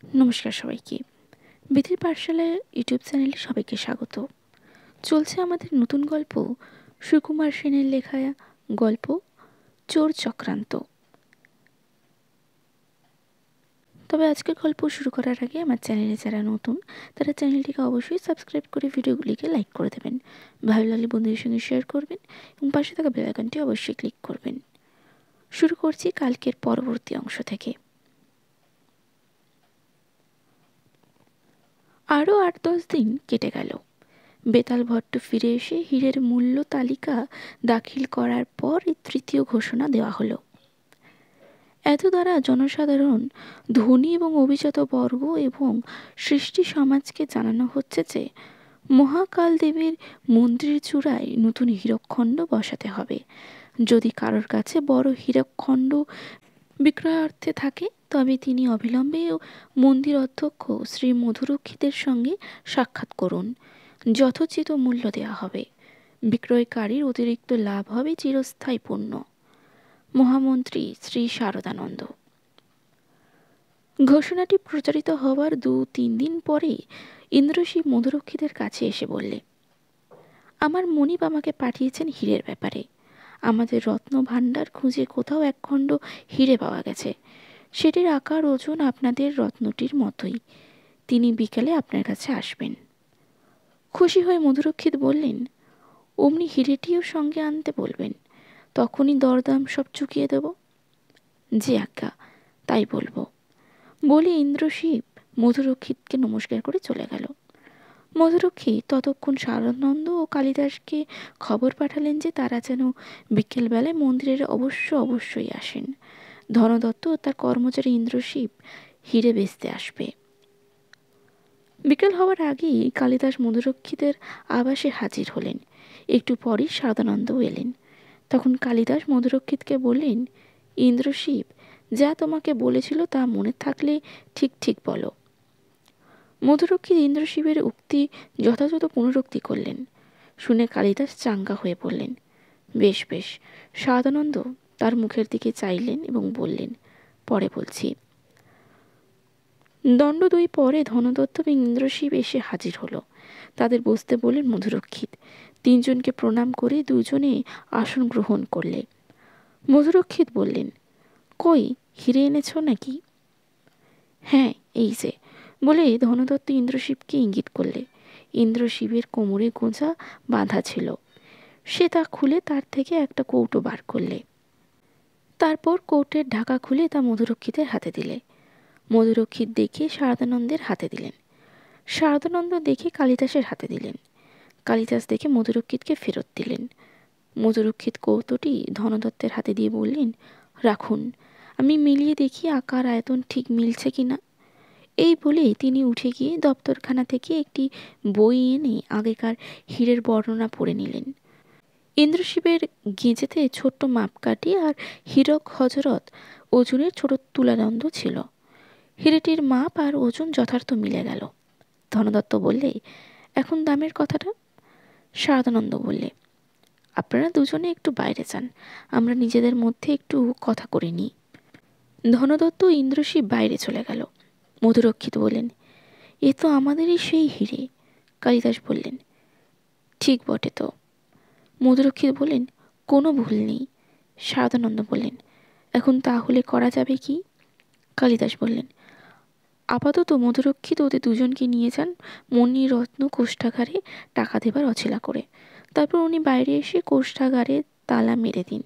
নমস্কার সবাইকে। বিথির পাঠশালার ইউটিউব চ্যানেলে সবাইকে স্বাগত। চলছে আমাদের নতুন গল্প, সুকুমার সেনের লেখা গল্প চোর চক্রান্ত। তবে আজকের গল্প শুরু করার আগে আমার চ্যানেলে যারা নতুন তারা চ্যানেলটিকে অবশ্যই সাবস্ক্রাইব করে ভিডিওগুলিকে লাইক করে দেবেন, ভালো লাগলে বন্ধুদের সঙ্গে শেয়ার করবেন এবং পাশে থাকা বেল আইকনটি অবশ্যই ক্লিক করবেন। শুরু করছি কালকের পরবর্তী অংশ থেকে। আরও ৮-১০ দিন কেটে গেল। বেতাল ভট্ট ফিরে এসে হীরের মূল্য তালিকা দাখিল করার পর তৃতীয় ঘোষণা দেওয়া হলো। এত দ্বারা জনসাধারণ, ধনী এবং অভিজাত বর্গ এবং সৃষ্টি সমাজকে জানানো হচ্ছে যে মহাকাল দেবীর মন্দিরের চূড়ায় নতুন হীরকখণ্ড বসাতে হবে। যদি কারোর কাছে বড় হীরকখণ্ড বিক্রয়ার্থে থাকে তবে তিনি অবিলম্বে মন্দির অধ্যক্ষ শ্রী মধুরক্ষিতের সঙ্গে সাক্ষাৎ করুন। যথোচিত মূল্য দেওয়া হবে। বিক্রয়কারীর অতিরিক্ত লাভ হবে চিরস্থায়ী পণ্য। মহামন্ত্রী শ্রী শারদানন্দ। ঘোষণাটি প্রচারিত হওয়ার ২-৩ দিন পরে ইন্দ্রশিব মধুরক্ষিতের কাছে এসে বললে, আমার মনিব আমাকে পাঠিয়েছেন হীরের ব্যাপারে। আমাদের রত্ন ভাণ্ডার খুঁজে কোথাও একখণ্ড হীরে পাওয়া গেছে। সেটির আকার ওজন আপনাদের রত্নটির মতোই। তিনি বিকেলে আপনার কাছে আসবেন। খুশি হয়ে মধুরক্ষিত বললেন, অমনি হিরেটিও সঙ্গে আনতে বলবেন, তখনই দরদাম সব চুকিয়ে দেব। যে আজ্ঞা, তাই বলবো বলে ইন্দ্রশিব মধুরক্ষিতকে নমস্কার করে চলে গেল। মধুরক্ষিত ততক্ষণ শারদানন্দ ও কালিদাসকে খবর পাঠালেন যে তারা যেন বিকেলবেলায় মন্দিরের অবশ্যই আসেন। ধনদত্ত ও তার কর্মচারী ইন্দ্রশিব হিরে বেচতে আসবে। বিকেল হওয়ার আগেই কালিদাস মধুরক্ষিতের আবাসে হাজির হলেন। একটু পরই শারদানন্দও এলেন। তখন কালিদাস মধুরক্ষিতকে বললেন, ইন্দ্রশিব যা তোমাকে বলেছিল তা মনে থাকলে ঠিক ঠিক বলো। মধুরক্ষিত ইন্দ্রশিবের উক্তি যথাযথ পুনরুক্তি করলেন। শুনে কালিদাস চাঙ্গা হয়ে বললেন, বেশ বেশ। শারদানন্দ তার মুখের দিকে চাইলেন এবং বললেন, পরে বলছি। দণ্ড ২ পরে ধনদত্ত এবং ইন্দ্রশিব এসে হাজির হলো। তাদের বসতে বললেন মধুরক্ষিত। ৩ জনকে প্রণাম করে ২ জনে আসন গ্রহণ করলে। মধুরক্ষিত বললেন, কই হিরে এনেছ নাকি? হ্যাঁ, এই যে, বলে ধনদত্ত ইন্দ্রশিবকে ইঙ্গিত করলে। ইন্দ্রশিবের কোমরে গোঁজা বাঁধা ছিল। সে তা খুলে তার থেকে একটা কৌটো বার করলে। তারপর কৌটের ঢাকা খুলে তা মধুরক্ষিতের হাতে দিলে। মধুরক্ষিত দেখে শারদানন্দের হাতে দিলেন। শারদানন্দ দেখে কালিদাসের হাতে দিলেন। কালিদাস দেখে মধুরক্ষিতকে ফেরত দিলেন। মধুরক্ষিত কৌটোটি ধনদত্তের হাতে দিয়ে বললেন, রাখুন, আমি মিলিয়ে দেখি আকার আয়তন ঠিক মিলছে কিনা। এই বলে তিনি উঠে গিয়ে দপ্তরখানা থেকে একটি বই এনে আগেকার হীরের বর্ণনা পড়ে নিলেন। ইন্দ্রশিবের গেঁজেতে ছোট্ট মাপকাঠি আর হীরক হজরত ওজনের ছোট তুলাদণ্ড ছিল। হিরেটির মাপ আর ওজন যথার্থ মিলে গেল। ধনদত্ত বললে, এখন দামের কথাটা? শারদানন্দ বললে, আপনারা দুজনে একটু বাইরে যান, আমরা নিজেদের মধ্যে একটু কথা করে নিই। ধনদত্ত ইন্দ্রশিব বাইরে চলে গেল। মধুরক্ষিত বললেন, এ তো আমাদেরই সেই হিরে। কালিদাস বললেন, ঠিক বটে তো। মধুরক্ষিত বললেন, কোনো ভুল নেই। শারদানন্দ বললেন, এখন তাহলে করা যাবে কি? কালিদাস বললেন, আপাতত মধুরক্ষিত ওদের দুজনকে নিয়ে যান মণিরত্ন কোষ্ঠাগারে টাকা দেবার অছিলা করে। তারপর উনি বাইরে এসে কোষ্ঠাগারে তালা মেরে দিন।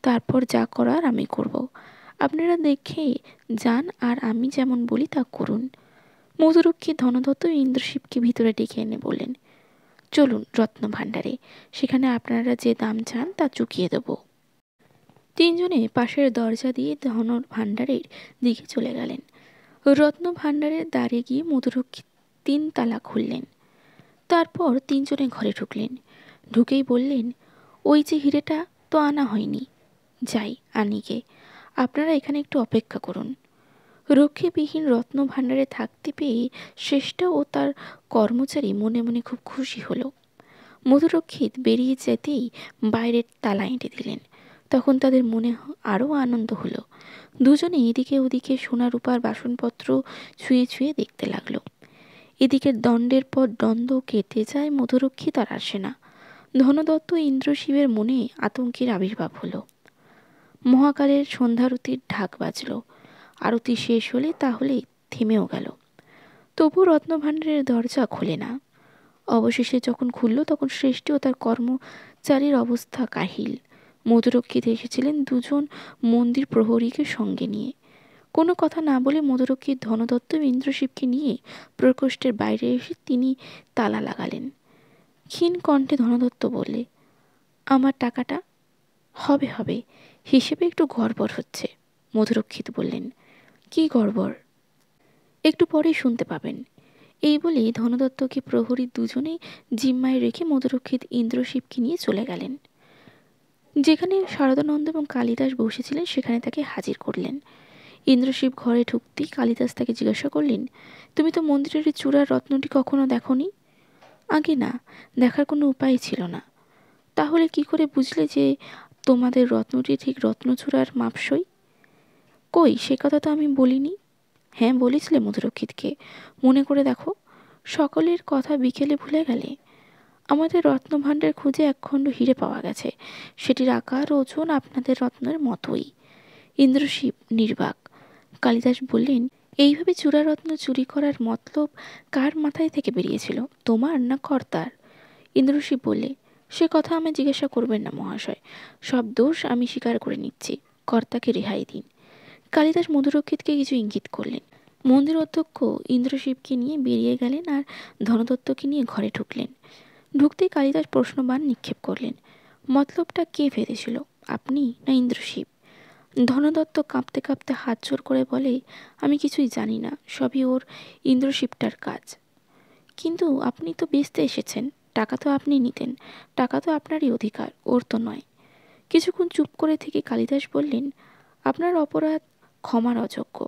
তারপর যা করার আমি করব। আপনারা দেখে যান আর আমি যেমন বলি তা করুন। মধুরক্ষিত ধনদত্ত ইন্দ্রশিবকে ভিতরে ডেকে এনে বললেন, চলুন রত্ন ভাণ্ডারে, সেখানে আপনারা যে দাম চান তা চুকিয়ে দেব। ৩ জনে পাশের দরজা দিয়ে ধন ভাণ্ডারের দিকে চলে গেলেন। রত্ন ভাণ্ডারের দ্বারে গিয়ে মধুরক্ষিত ৩ তালা খুললেন। তারপর ৩ জনে ঘরে ঢুকলেন। ঢুকেই বললেন, ওই যে হিরেটা তো আনা হয়নি। যাই আনিগে, আপনারা এখানে একটু অপেক্ষা করুন। রক্ষীবিহীন রত্ন ভাণ্ডারে থাকতে পেয়ে শ্রেষ্ঠা ও তার কর্মচারী মনে মনে খুব খুশি হলো। মধুরক্ষিত বেরিয়ে যেতেই বাইরের তালা এঁটে দিলেন। তখন তাদের মনে আরও আনন্দ হলো। দুজনে এদিকে ওদিকে সোনা রূপার বাসনপত্র ছুঁয়ে ছুঁয়ে দেখতে লাগলো। এদিকে দণ্ডের পর দ্বন্দ্ব কেটে যায়, মধুরক্ষিত আর আসে না। ধনদত্ত ইন্দ্রশিবের মনে আতঙ্কের আবির্ভাব হলো। মহাকালের সন্ধ্যারতির ঢাক বাজল। আরতি শেষ হলে তাহলে থেমেও গেল। তবু রত্নভাণ্ডারের দরজা খোলে না। অবশেষে যখন খুলল তখন শ্রেষ্ঠী ও তার কর্মচারীর অবস্থা কাহিল। মধুরক্ষিত এসেছিলেন দুজন মন্দির প্রহরীকে সঙ্গে নিয়ে। কোনো কথা না বলে মধুরক্ষিত ধনদত্ত ইন্দ্রশিবকে নিয়ে প্রকোষ্ঠের বাইরে এসে তিনি তালা লাগালেন। ক্ষীণ কণ্ঠে ধনদত্ত বললে, আমার টাকাটা? হবে হবে, হিসেবে একটু গড়বড় হচ্ছে। মধুরক্ষিত বললেন, কি গড়বড়? একটু পরেই শুনতে পাবেন। এই বলেই ধনদত্তকে প্রহরী দুজনেই জিম্মায় রেখে মধুরক্ষিত ইন্দ্রশিবকে নিয়ে চলে গেলেন। যেখানে শারদানন্দ এবং কালিদাস বসেছিলেন সেখানে তাকে হাজির করলেন। ইন্দ্রশিব ঘরে ঢুকতেই কালিদাস তাকে জিজ্ঞাসা করলেন, তুমি তো মন্দিরের চূড়ার রত্নটি কখনো দেখনি? আগে না, দেখার কোনো উপায় ছিল না। তাহলে কি করে বুঝলে যে তোমাদের রত্নটি ঠিক রত্নচূড়ার মাপসই? কই, সে কথা তো আমি বলিনি। হ্যাঁ বলেছিলে মধুরক্ষিতকে, মনে করে দেখো। সকলের কথা বিকেলে ভুলে গেলে? আমাদের রত্নভাণ্ডার খুঁজে একখণ্ড হিরে পাওয়া গেছে, সেটির আকার ওজন আপনাদের রত্নের মতোই। ইন্দ্রশিব নির্বাক। কালিদাস বললেন, এইভাবে চূড়ারত্ন চুরি করার মতলব কার মাথায় থেকে বেরিয়েছিল, তোমার না কর্তার? ইন্দ্রশিব বললে, সে কথা আমায় জিজ্ঞাসা করবেন না মহাশয়, সব দোষ আমি স্বীকার করে নিচ্ছি, কর্তাকে রেহাই দিন। কালিদাস মধুরক্ষিতকে কিছু ইঙ্গিত করলেন। মন্দির অধ্যক্ষ ইন্দ্রশিবকে নিয়ে বেরিয়ে গেলেন আর ধনদত্তকে নিয়ে ঘরে ঢুকলেন। ঢুকতেই কালিদাস প্রশ্নবাণ নিক্ষেপ করলেন, মতলবটা কে ফেলেছিল, আপনি না ইন্দ্রশিব? ধনদত্ত কাঁপতে কাঁপতে হাত জোর করে বলে, আমি কিছুই জানি না, সবই ওর ইন্দ্রশিবটার কাজ। কিন্তু আপনি তো বেচতে এসেছেন, টাকা তো আপনি নিতেন, টাকা তো আপনারই অধিকার, ওর তো নয়। কিছুক্ষণ চুপ করে থেকে কালিদাস বললেন, আপনার অপরাধ ক্ষমার অযোগ্য।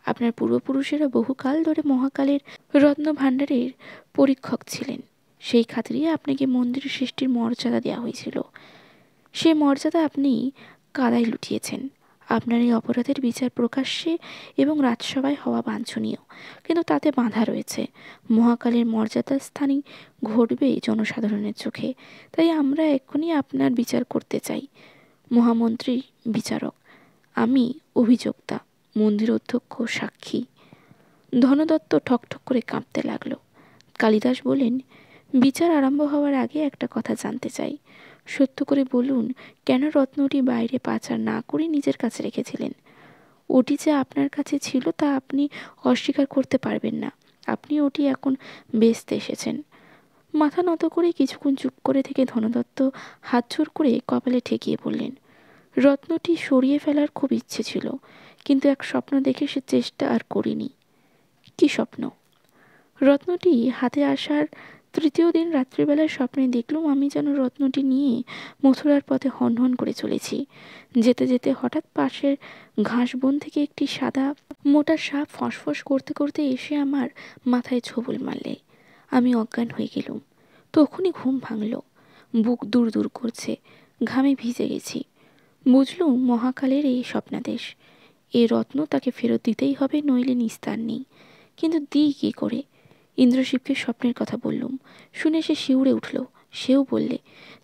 আপনার পূর্বপুরুষেরা বহুকাল ধরে মহাকালের রত্নভাণ্ডারের পরীক্ষক ছিলেন, সেই খাতিরে আপনাকে মন্দিরের সৃষ্টির মর্যাদা দেওয়া হয়েছিল। সেই মর্যাদা আপনি কাদায় লুটিয়েছেন। আপনার এই অপরাধের বিচার প্রকাশ্যে এবং রাজসভায় হওয়া বাঞ্ছনীয়, কিন্তু তাতে বাধা রয়েছে। মহাকালের মর্যাদার স্থানই ঘটবে জনসাধারণের চোখে, তাই আমরা এক্ষুনি আপনার বিচার করতে চাই। মহামন্ত্রী বিচারক, আমি অভিযোক্তা, মন্দির অধ্যক্ষ সাক্ষী। ধনদত্ত ঠকঠক করে কাঁপতে লাগল। কালিদাস বলেন, বিচার আরম্ভ হওয়ার আগে একটা কথা জানতে চাই। সত্য করে বলুন, কেন রত্নটি বাইরে পাচার না করে নিজের কাছে রেখেছিলেন? ওটি যে আপনার কাছে ছিল তা আপনি অস্বীকার করতে পারবেন না। আপনি ওটি এখন বেচতে এসেছেন। মাথা নত করে কিছুক্ষণ চুপ করে থেকে ধনদত্ত হাত জোর করে কপালে ঠেকিয়ে বললেন, রত্নটি সরিয়ে ফেলার খুব ইচ্ছে ছিল, কিন্তু এক স্বপ্ন দেখে সে চেষ্টা আর করিনি। কি স্বপ্ন? রত্নটি হাতে আসার তৃতীয় দিন রাত্রিবেলায় স্বপ্নে দেখলুম আমি যেন রত্নটি নিয়ে মথুরার পথে হনহন করে চলেছি। যেতে যেতে হঠাৎ পাশের ঘাস বন থেকে একটি সাদা মোটা সাপ ফসফস করতে করতে এসে আমার মাথায় ছোবল মারলে। আমি অজ্ঞান হয়ে গেলুম। তখনই ঘুম ভাঙল। বুক দূর দূর করছে, ঘামে ভিজে গেছি। বুঝলুম মহাকালের এই স্বপ্নাদেশ। এ রত্ন তাকে ফেরত দিতেই হবে, নইলে নিস্তার নেই। কিন্তু দিই কী করে? ইন্দ্রশিবকে স্বপ্নের কথা বললুম। শুনে সে শিউরে উঠল। সেও বললে,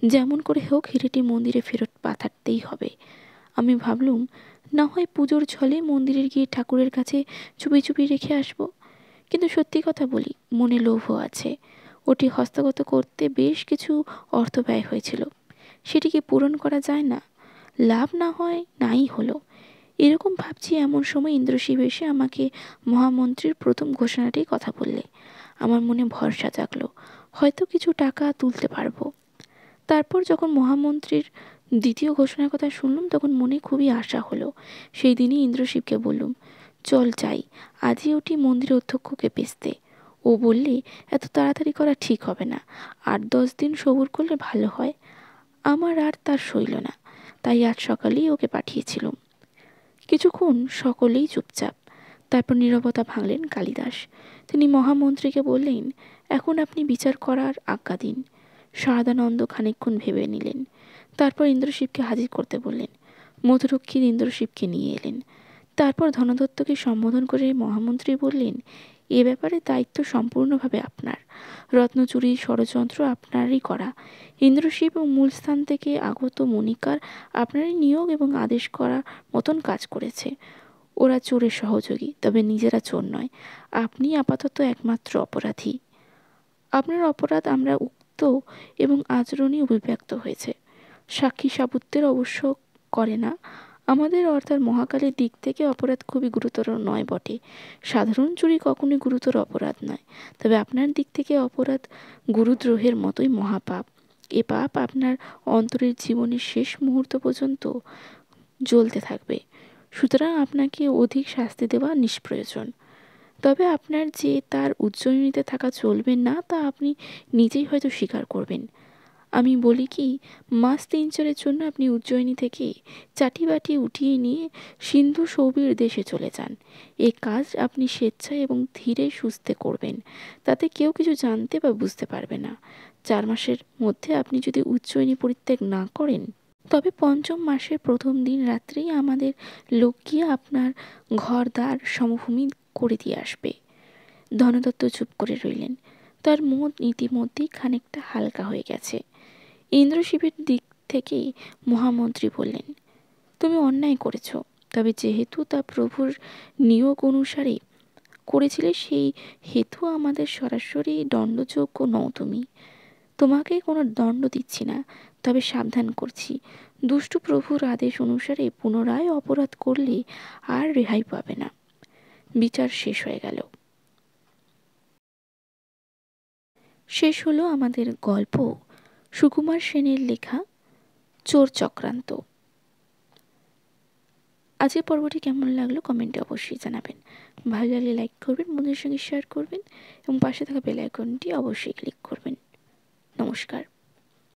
যেমন করে হোক হিরেটি মন্দিরে ফেরত পাঠাতেই হবে। আমি ভাবলুম, না হয় পুজোর ছলে মন্দিরে গিয়ে ঠাকুরের কাছে চুপি চুপি রেখে আসব। কিন্তু সত্যি কথা বলি, মনে লোভও আছে। ওটি হস্তগত করতে বেশ কিছু অর্থ ব্যয় হয়েছিল, সেটিকে পূরণ করা যায় না? লাভ না হয় নাই হলো। এরকম ভাবছি এমন সময় ইন্দ্রশিব এসে আমাকে মহামন্ত্রীর প্রথম ঘোষণাটির কথা বললে। আমার মনে ভরসা জাগলো, হয়তো কিছু টাকা তুলতে পারবো। তারপর যখন মহামন্ত্রীর দ্বিতীয় ঘোষণার কথা শুনলাম তখন মনে খুবই আশা হলো। সেই দিনই ইন্দ্রশিবকে বললুম, চল যাই, আজই ওটি মন্দির অধ্যক্ষকে বেচতে। ও বললে, এত তাড়াতাড়ি করা ঠিক হবে না, 8-10 দিন সবুর করলে ভালো হয়। আমার আর তার সইল না, তাই আজ সকালেই ওকে পাঠিয়েছিলাম। কিছুক্ষণ সকলেই চুপচাপ। তারপর নীরবতা ভাঙলেন কালিদাস। তিনি মহামন্ত্রীকে বললেন, এখন আপনি বিচার করার আজ্ঞা দিন। শারদানন্দ খানিকক্ষণ ভেবে নিলেন। তারপর ইন্দ্রশিবকে হাজির করতে বললেন। মধুরক্ষী ইন্দ্রশিবকে নিয়ে এলেন। তারপর ধনদত্তকে সম্বোধন করে মহামন্ত্রী বললেন, এ ব্যাপারে দায়িত্ব সম্পূর্ণভাবে আপনার। রত্নচুরির ষড়যন্ত্র আপনারই করা। ইন্দ্রশিব ও মূল স্থান থেকে আগত মণিকার আপনারই নিয়োগ এবং আদেশ করার মতন কাজ করেছে। ওরা চোরের সহযোগী, তবে নিজেরা চোর নয়। আপনি আপাতত একমাত্র অপরাধী। আপনার অপরাধ আমরা উক্ত এবং আচরণই অভিব্যক্ত হয়েছে। সাক্ষী সাবুত্যের অবশ্য করে না। আমাদের অর্থাৎ মহাকালের দিক থেকে অপরাধ খুবই গুরুতর নয় বটে। সাধারণ চুরি কখনোই গুরুতর অপরাধ নয়, তবে আপনার দিক থেকে অপরাধ গুরুদ্রোহের মতোই মহাপাপ। এ পাপ আপনার অন্তরের জীবনের শেষ মুহূর্ত পর্যন্ত জ্বলতে থাকবে। সুতরাং আপনাকে অধিক শাস্তি দেওয়া নিষ্প্রয়োজন। তবে আপনার যে তার উজ্জয়িনীতে থাকা চলবে না তা আপনি নিজেই হয়তো স্বীকার করবেন। আমি বলি কি, মাস 3-4 জন্য আপনি উজ্জয়িনী থেকে চাটিবাটি উঠিয়ে নিয়ে সিন্ধু সৌবির দেশে চলে যান। এই কাজ আপনি স্বেচ্ছায় এবং ধীরে সুস্থে করবেন, তাতে কেউ কিছু জানতে বা বুঝতে পারবে না। 4 মাসের মধ্যে আপনি যদি উজ্জয়িনী পরিত্যাগ না করেন, তবে 5ম মাসের প্রথম দিন রাত্রেই আমাদের লোক গিয়ে আপনার ঘর দ্বার সমভূমি করে দিয়ে আসবে। ধনদত্ত চুপ করে রইলেন। তার মন ইতিমধ্যেই খানিকটা হালকা হয়ে গেছে। ইন্দ্রশিবের দিক থেকে মহামন্ত্রী বললেন, তুমি অন্যায় করেছ, তবে যেহেতু তা প্রভুর নিয়োগ অনুসারে করেছিলে সেই হেতু আমাদের সরাসরি দণ্ডযোগ্য নও তুমি। তোমাকে কোনো দণ্ড দিচ্ছি না, তবে সাবধান করছি, দুষ্টু প্রভুর আদেশ অনুসারে পুনরায় অপরাধ করলে আর রেহাই পাবে না। বিচার শেষ হয়ে গেল। শেষ হলো আমাদের গল্প সুকুমার সেনের লেখা চোর চক্রান্ত। আজকের পর্বটি কেমন লাগলো কমেন্টে অবশ্যই জানাবেন। ভালো লাগলে লাইক করবেন, বন্ধুদের সঙ্গে শেয়ার করবেন এবং পাশে থাকা বেল আইকনটি অবশ্যই ক্লিক করবেন। নমস্কার।